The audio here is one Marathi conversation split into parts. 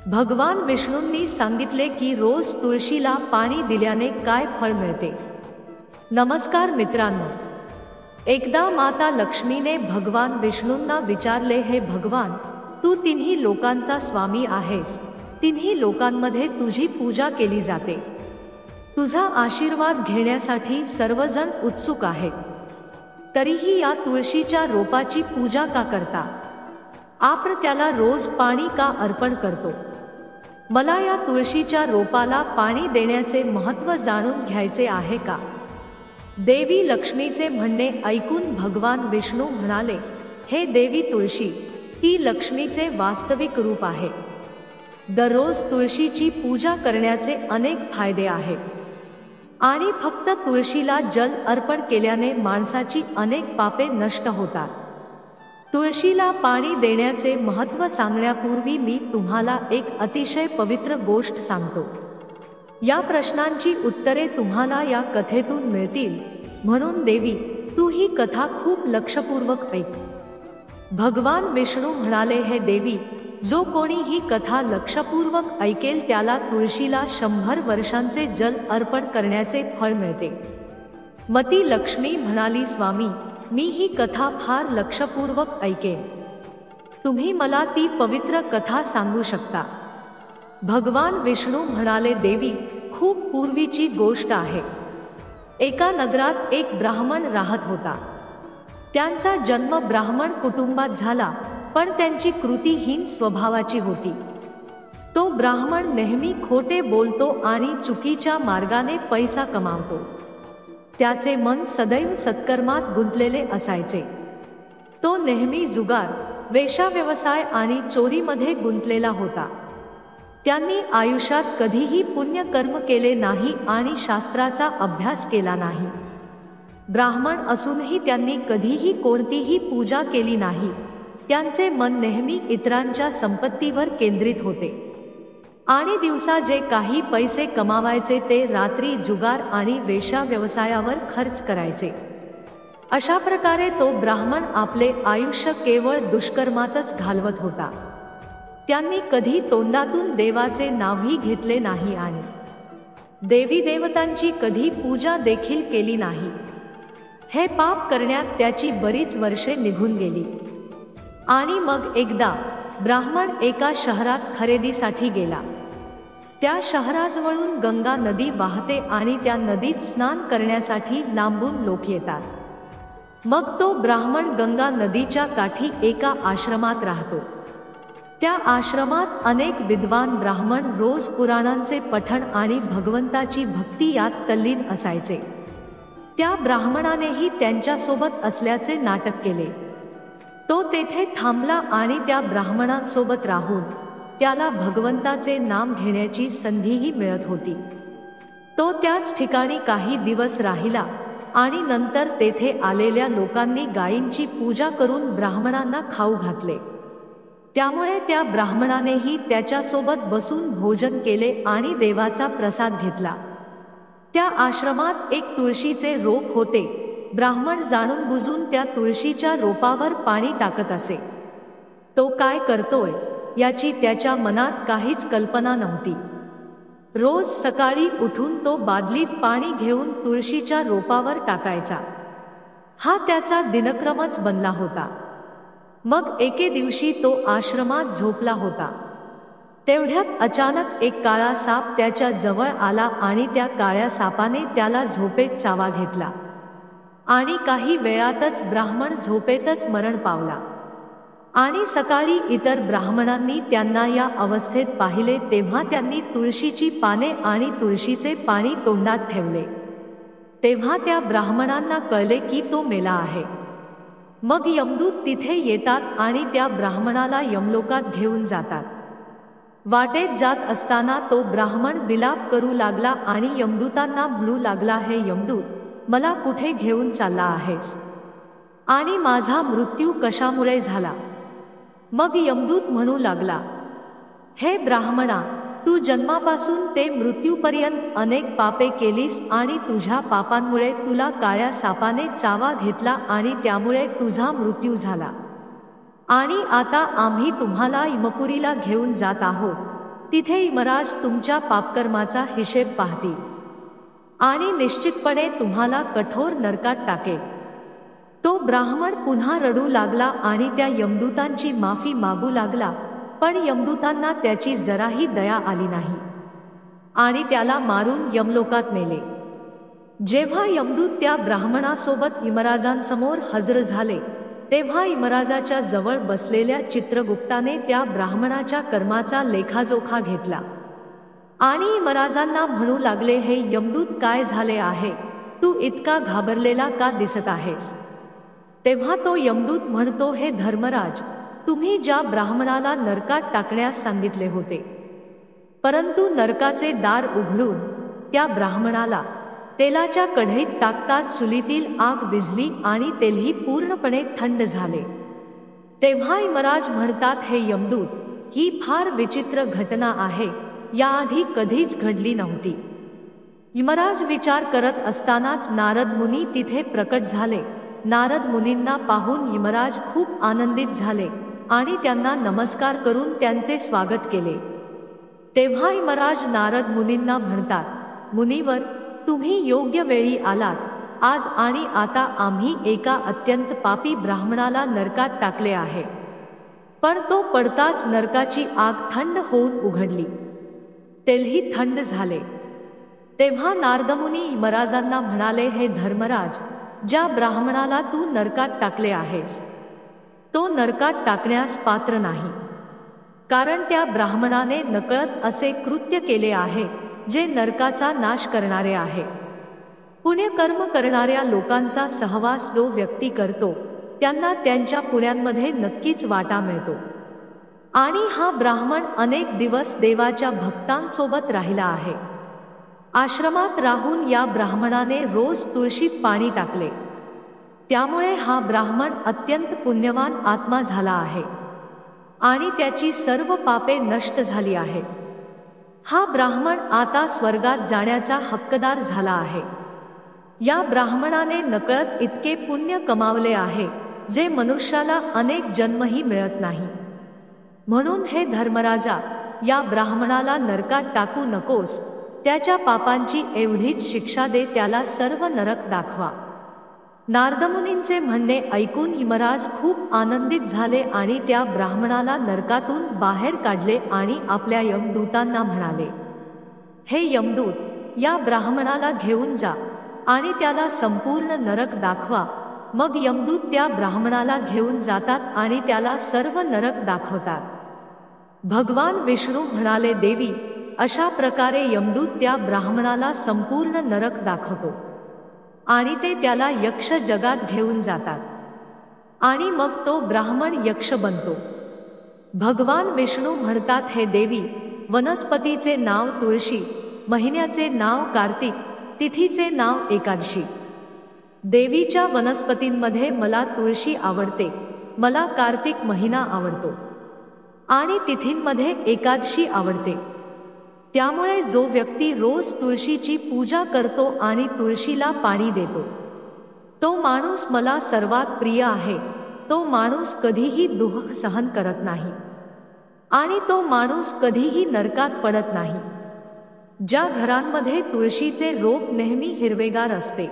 भगवान विष्णूंनी सांगितले की रोज तुळशीला पाणी दिल्याने काय फळ मिळते। नमस्कार मित्रांनो, एकदा माता लक्ष्मीने भगवान विष्णूंना विचारले, हे भगवान, तू तिन्ही लोकांचा स्वामी आहेस, तिन्ही लोकांमध्ये तुझी पूजा केली जाते, तुझा आशीर्वाद घेण्यासाठी सर्वजण उत्सुक आहेत, तरीही या तुळशीच्या रोपाची पूजा का करता? आपण त्याला रोज पाणी का अर्पण करतो? मला या तुळशीच्या रोपाला पाणी देण्याचे महत्त्व जाणून घ्यायचे आहे का? देवी लक्ष्मीचे म्हणणे ऐकून भगवान विष्णू म्हणाले, हे देवी तुळशी, ती लक्ष्मीचे वास्तविक रूप आहे। दररोज तुळशीची पूजा करण्याचे अनेक फायदे आहेत आणि फक्त तुळशीला जल अर्पण केल्याने माणसाची अनेक पापे नष्ट होतात। तुळशीला पाणी देण्याचे महत्त्व सांगण्यापूर्वी मी तुम्हाला एक अतिशय पवित्र गोष्ट सांगतो। या प्रश्नांची उत्तरे तुम्हाला या कथेतून मिळतील, म्हणून देवी, तू ही कथा खूप लक्षपूर्वक ऐक। भगवान विष्णू म्हणाले, हे देवी, जो कोणी ही कथा लक्षपूर्वक ऐकेल त्याला तुळशीला 100 वर्षांचे जल अर्पण करण्याचे फळ मिळते। मती लक्ष्मी म्हणाली, स्वामी, मी ही कथा फार लक्षपूर्वक ऐकेन, तुम्ही मला ती पवित्र कथा सांगू शकता? भगवान विष्णू म्हणाले, देवी, खूप पूर्वीची गोष्ट आहे। एका नगरात एक ब्राह्मण राहत होता। त्यांचा जन्म ब्राह्मण कुटुंबात झाला, पण त्यांची कृती हीन स्वभावाची होती। तो ब्राह्मण नेहमी खोटे बोलतो आणि चुकीच्या मार्गाने पैसा कमावतो। त्याचे मन सदैव सत्कर्मात गुंतलेले असायचे। तो नेहमी जुगार, वेश्याव्यवसाय आणि चोरीमध्ये गुंतलेला होता। त्यांनी आयुष्यात कधीही पुण्यकर्म केले नाही आणि शास्त्राचा अभ्यास केला नाही। ब्राह्मण असूनही त्यांनी कधीही कोणतीही पूजा केली नाही। त्यांचे मन नेहमी इतरांच्या संपत्तीवर केंद्रित होते आणि दिवसा जे काही पैसे कमावायचे ते रात्री जुगार आणि वेश्या व्यवसायावर खर्च करायचे। अशा प्रकारे तो ब्राह्मण आपले आयुष्य केवळ दुष्कर्मातच घालवत होता। त्यांनी कधी तोंडातून देवाचे नावही घेतले नाही आणि देवी देवतांची कधी पूजा देखील केली नाही। हे पाप करण्यात त्याची बरीच वर्षे निघून गेली आणि मग एकदा ब्राह्मण एका शहरात खरेदीसाठी गेला। त्या शहराजवळून गंगा नदी वाहते आणि त्या नदीत स्नान करण्यासाठी लांबून लोक येतात। मग तो ब्राह्मण गंगा नदीच्या काठी एका आश्रमात राहतो। त्या आश्रमात अनेक विद्वान ब्राह्मण रोज पुराणांचे पठण आणि भगवंताची भक्ती यात तल्लीन असायचे। त्या ब्राह्मणानेही त्यांच्यासोबत असल्याचे नाटक केले। तो तेथे थांबला आणि त्या ब्राह्मणांसोबत राहून त्याला भगवंताचे नाम घेण्याची संधीही मिळत होती। तो त्याच ठिकाणी काही दिवस राहिला आणि नंतर तेथे आलेल्या लोकांनी गायींची पूजा करून ब्राह्मणांना खाऊ घातले। त्यामुळे त्या ब्राह्मणानेही त्याच्यासोबत बसून भोजन केले आणि देवाचा प्रसाद घेतला। त्या आश्रमात एक तुळशीचे रोप होते। ब्राह्मण जाणून बुजून त्या तुळशीच्या रोपावर पाणी टाकत असे। तो काय करतोय याची त्याच्या मनात काहीच कल्पना नव्हती। रोज सकाळी उठून तो बादलीत पाणी घेऊन तुळशीच्या रोपावर टाकायचा। हा त्याचा दिनक्रमच बनला होता। मग एके दिवशी तो आश्रमात झोपला होता। तेवढ्यात अचानक एक काळा साप त्याच्या जवळ आला आणि त्या काळ्या सापाने त्याला झोपेत चावा घेतला आणि काही वेळातच ब्राह्मण झोपेतच मरण पावला। आणि सकाळी इतर ब्राह्मणांनी त्यांना या अवस्थेत पाहिले तेव्हा त्यांनी तुळशीची पाने आणि तुळशीचे पाणी तोंडात ठेवले। तेव्हा त्या ब्राह्मणांना कळले की तो मेला आहे। मग यमदूत तिथे येतात आणि त्या ब्राह्मणाला यमलोकात घेऊन जातात। वाटेत जात असताना तो ब्राह्मण विलाप करू लागला आणि यमदूतांना म्हणू लागला, हे यमदूत, मला कुठे घेऊन चालला आहेस आणि माझा मृत्यू कशामुळे झाला? मग यमदूत म्हणू लागला, हे ब्राह्मणा, तू जन्मापासून ते मृत्यूपर्यंत अनेक पापे केलीस आणि तुझ्या पापांमुळे तुला काळ्या सापाने चावा घेतला आणि त्यामुळे तुझा मृत्यू झाला। आणि आता आम्ही तुम्हाला यमपुरीला घेऊन जात आहोत, तिथे यमराज तुमच्या पापकर्माचा हिशेब पाहतील आणि निश्चितपणे तुम्हाला कठोर नरकात टाकेल। तो ब्राह्मण पुन्हा रडू लागला आणि त्या यमदूतांची माफी मागू लागला, पण यमदूतांना त्याची जराही दया आली नाही आणि त्याला मारून यमलोकात नेले। जेव्हा यमदूत त्या ब्राह्मणासोबत यमराजांसमोर हजर झाले, तेव्हा यमराजाच्या जवळ बसलेल्या चित्रगुप्ताने त्या ब्राह्मणाच्या कर्माचा लेखाजोखा घेतला आणि यमराजांना म्हणू लागले, हे यमदूत, काय झाले आहे? तू इतका घाबरलेला का दिसत आहेस? तेव्हा तो यमदूत म्हणतो, हे धर्मराज, तुम्ही ज्या ब्राह्मणाला नरकात टाकण्यास सांगितले होते, परंतु नरकाचे दार उघडून त्या ब्राह्मणाला तेलाच्या कढईत टाकताच चुलीतील आग विझली आणि तेलही पूर्णपणे थंड झाले। तेव्हा यमराज म्हणतात, हे यमदूत, ही फार विचित्र घटना आहे, याआधी कधीच घडली नव्हती। यमराज विचार करत असतानाच नारद मुनी तिथे प्रकट झाले। नारद मुनींना पाहून यमराज खूप आनंदित झाले आणि त्यांना नमस्कार करून त्यांचे स्वागत केले। तेव्हा यमराज नारद मुनींना म्हणतात, मुनीवर, तुम्ही योग्य वेळी आलात। आज आणि आता आम्ही एका अत्यंत पापी ब्राह्मणाला नरकात टाकले आहे, पण तो पडताच नरकाची आग थंड होऊन उघडली, तेलही थंड झाले। तेव्हा नारदमुनी यमराजांना म्हणाले, हे धर्मराज, ज्या ब्राह्मणाला तू नरकात टाकले आहेस, तो नरकात टाकण्यास पात्र नाही, कारण त्या ब्राह्मणाने नकळत असे कृत्य केले आहे जे नरकाचा नाश करणारे आहे। पुण्यकर्म करणाऱ्या लोकांचा सहवास जो व्यक्ती करतो, त्यांना त्यांच्या पुण्यांमध्ये नक्कीच वाटा मिळतो। आणि हा ब्राह्मण अनेक दिवस देवाच्या भक्तांसोबत राहिला आहे। आश्रमात राहून या ब्राह्मणाने रोज तुळशीत पाणी टाकले, त्यामुळे हा ब्राह्मण अत्यंत पुण्यवान आत्मा झाला आहे आणि त्याची सर्व पापे नष्ट झाली आहेत। हा ब्राह्मण आता स्वर्गात जाण्याचा हक्कदार झाला आहे। या ब्राह्मणाने नकळत इतके पुण्य कमावले आहे जे मनुष्याला अनेक जन्मही मिळत नाही। म्हणून हे धर्मराजा, या ब्राह्मणाला नरकात टाकू नकोस, त्याच्या पापांची एवढीच शिक्षा दे, त्याला सर्व नरक दाखवा। नारदमुनींचे म्हणणे ऐकून यमराज खूप आनंदित झाले आणि त्या ब्राह्मणाला नरकातून बाहेर काढले आणि आपल्या यमदूतांना म्हणाले, हे यमदूत, या ब्राह्मणाला घेऊन जा आणि त्याला संपूर्ण नरक दाखवा। मग यमदूत त्या ब्राह्मणाला घेऊन जातात आणि त्याला सर्व नरक दाखवतात। भगवान विष्णू म्हणाले, देवी, अशा प्रकारे यमदूत त्या ब्राह्मणाला संपूर्ण नरक दाखवतो आणि ते त्याला यक्ष जगात घेऊन जातात आणि मग तो ब्राह्मण यक्ष बनतो। भगवान विष्णू म्हणतात, हे देवी, वनस्पतीचे नाव तुळशी, महिन्याचे नाव कार्तिक, तिथीचे नाव एकादशी। देवीच्या वनस्पतींमध्ये मला तुळशी आवडते, मला कार्तिक महिना आवडतो आणि तिथींमध्ये एकादशी आवडते। त्यामुळे जो व्यक्ती रोज तुळशीची पूजा करतो आणि तुळशीला पाणी देतो, तो माणूस मला सर्वात प्रिय आहे। तो माणूस कधीही दुःख सहन करत नाही आणि तो माणूस कधीही नरकात पडत नाही। ज्या घरांमध्ये तुळशीचे रोप नेहमी हिरवेगार असते,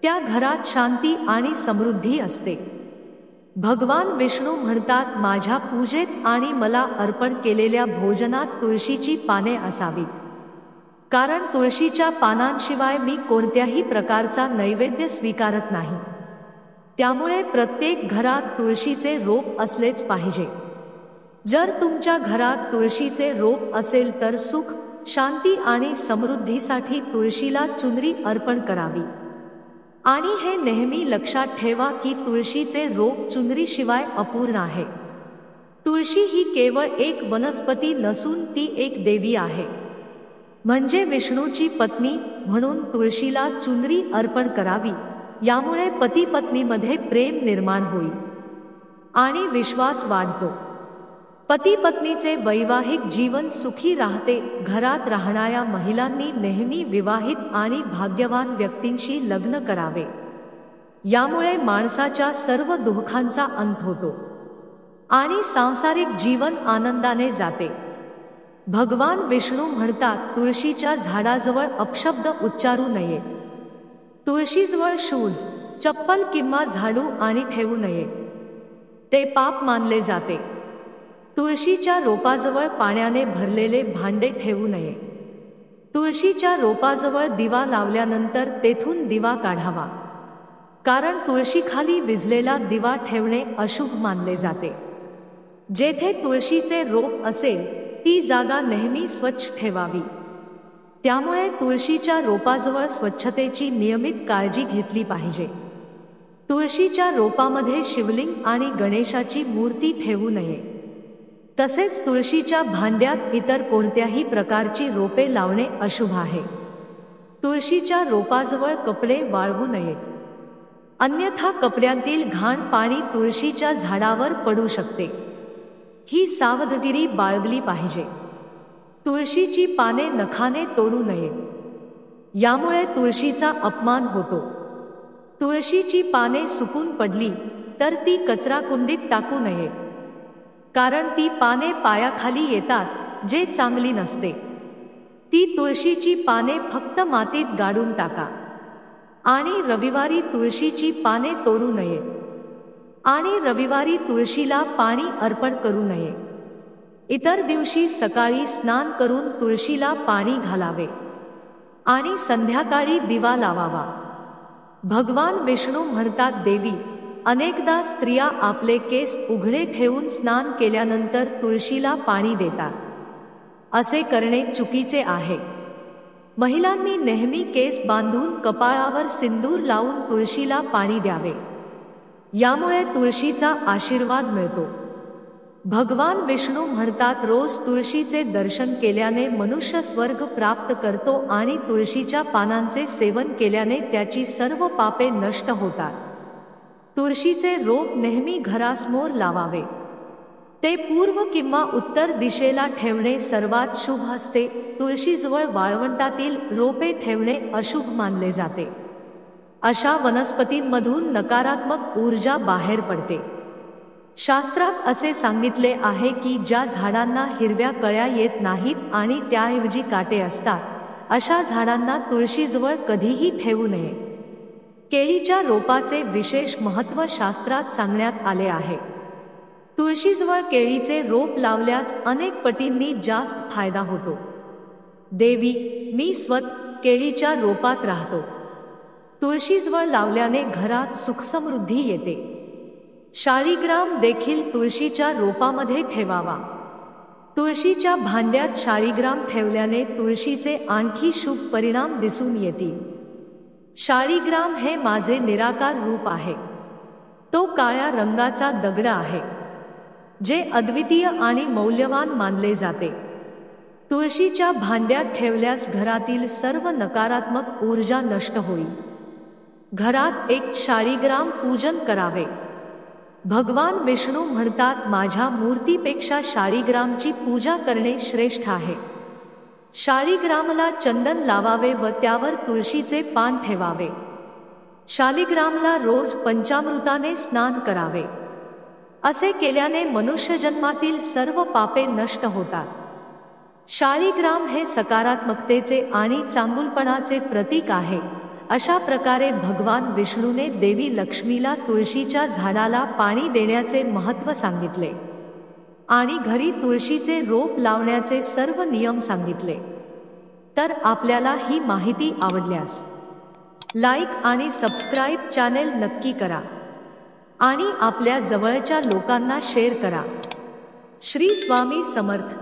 त्या घरात शांती आणि समृद्धी असते। भगवान विष्णू म्हणतात, माझ्या पूजेत आणि मला अर्पण केलेल्या भोजनात तुळशीची पाने असावीत, कारण तुळशीच्या पानांशिवाय मी कोणत्याही प्रकारचा नैवेद्य स्वीकारत नाही। त्यामुळे प्रत्येक घरात तुळशीचे रोप असलेच पाहिजे। जर तुमच्या घरात तुळशीचे रोप असेल तर सुख, शांती आणि समृद्धीसाठी तुळशीला चुनरी अर्पण करावी। आणि हे नेहमी लक्षात ठेवा की तुळशीचे रोप चुनरीशिवाय अपूर्ण आहे। तुळशी ही केवळ एक वनस्पती नसून ती एक देवी आहे, म्हणजे विष्णूची पत्नी, म्हणून तुळशीला चुनरी अर्पण करावी। यामुळे पती पत्नीमध्ये प्रेम निर्माण होईल आणि विश्वास वाढतो। पती पत्नीचे वैवाहिक जीवन सुखी राहते। घरात राहणाऱ्या महिलांनी नेहमी विवाहित आणि भाग्यवान व्यक्तींशी लग्न करावे, यामुळे माणसाच्या सर्व दुःखांचा अंत होतो आणि सांसारिक जीवन आनंदाने जाते। भगवान विष्णू म्हणतात तुळशीच्या झाडाजवळ अपशब्द उच्चारू नयेत. तुळशीजवळ शूज, चप्पल किंवा झाडू आणि ठेवू नयेत. ते पाप मानले जाते. तुळशीच्या रोपाजवळ पाण्याने भरलेले भांडे ठेवू नये. तुळशीच्या रोपाजवळ दिवा लावल्यानंतर तेथून दिवा काढावा, कारण तुळशीखाली विझलेला दिवा ठेवणे अशुभ मानले जाते. जेथे तुळशीचे रोप असेल ती जागा नेहमी स्वच्छ ठेवावी. त्यामुळे तुळशीच्या रोपाजवळ स्वच्छतेची नियमित काळजी घेतली पाहिजे. तुळशीच्या रोपामध्ये शिवलिंग आणि गणेशाची मूर्ती ठेवू नये. तसेच तुळशीच्या भांड्यात इतर कोणत्याही प्रकारची रोपे लावणे अशुभ आहे. तुळशीच्या रोपाजवळ कपडे वाळवू नयेत, अन्यथा कपड्यांतील घाण पाणी तुळशीच्या झाडावर पडू शकते. ही सावधगिरी बाळगली पाहिजे. तुळशीची पाने नखाने तोडू नयेत, यामुळे तुळशीचा अपमान होतो. तुळशीची पाने सुकून पडली तर ती कचराकुंडीत टाकू नयेत, कारण ती पाने पायाखाली येतात, जे चांगली नसते. ती तुळशीची पाने फक्त मातीत गाडून टाका. आणि रविवारी तुळशीची पाने तोडू नयेत. आणि रविवारी तुळशीला पाणी अर्पण करू नये. इतर दिवशी सकाळी स्नान करून तुळशीला पाणी घालावे आणि संध्याकाळी दिवा लावावा. भगवान विष्णू म्हणतात देवी, अनेकदा स्त्रिया आपले केस उघडे ठेवून स्नान केल्यानंतर तुळशीला पाणी देतात. असे करणे चुकीचे आहे. महिलांनी नेहमी केस बांधून कपाळावर सिंदूर लावून तुळशीला पाणी द्यावे. यामुळे तुळशीचा आशीर्वाद मिळतो. भगवान विष्णू म्हणतात रोज तुळशीचे दर्शन केल्याने मनुष्य स्वर्ग प्राप्त करतो आणि तुळशीच्या पानांचे सेवन केल्याने त्याची सर्व पापे नष्ट होतात. तुळशीचे रोप नेहमी घरासमोर लावावे. ते पूर्व किंवा उत्तर दिशेला ठेवणे सर्वात शुभ असते. तुळशीजवळ वाळवंटातील रोपे ठेवणे अशुभ मानले जाते. अशा वनस्पतींमधून नकारात्मक ऊर्जा बाहेर पडते. शास्त्रात असे सांगितले आहे की ज्या झाडांना हिरव्या कळ्या येत नाहीत आणि त्याऐवजी काटे असतात, अशा झाडांना तुळशीजवळ कधीही ठेवू नये. केळीच्या रोपाचे विशेष महत्त्व शास्त्रात सांगण्यात आले आहे. तुळशीजवळ केळीचे रोप लावल्यास अनेक पटींनी जास्त फायदा होतो. देवी, मी केळीच्या रोपात राहतो. तुळशीजवळ लावल्याने घरात सुखसमृद्धी येते. शाळीग्राम देखील तुळशीच्या रोपामध्ये ठेवावा. तुळशीच्या भांड्यात शाळीग्राम ठेवल्याने तुळशीचे आणखी शुभ परिणाम दिसून येतील. शाळीग्राम हे माझे निराकार रूप आहे. तो काळ्या रंगाचा दगड आहे, जे अद्वितीय आणि मौल्यवान मानले जाते. तुळशीच्या भांड्यात ठेवल्यास घरातील सर्व नकारात्मक ऊर्जा नष्ट होईल. घरात एक शाळीग्राम पूजन करावे. भगवान विष्णू म्हणतात माझ्या मूर्तीपेक्षा शाळीग्रामची पूजा करणे श्रेष्ठ आहे. शाळीग्रामला चंदन लावावे व त्यावर तुळशीचे पान ठेवावे. शालिग्रामला रोज पंचामृताने स्नान करावे. असे केल्याने मनुष्यजन्मातील सर्व पापे नष्ट होतात. शाळीग्राम हे सकारात्मकतेचे आणि चांगुलपणाचे प्रतीक आहे. अशा प्रकारे भगवान विष्णूने देवी लक्ष्मीला तुळशीच्या झाडाला पाणी देण्याचे महत्त्व सांगितले आणि घरी तुळशीचे रोप लावण्याचे सर्व नियम सांगितले. तर आपल्याला ही माहिती आवडल्यास लाईक आणि सबस्क्राईब चॅनेल नक्की करा आणि आपल्या जवळच्या लोकांना शेअर करा. श्री स्वामी समर्थ.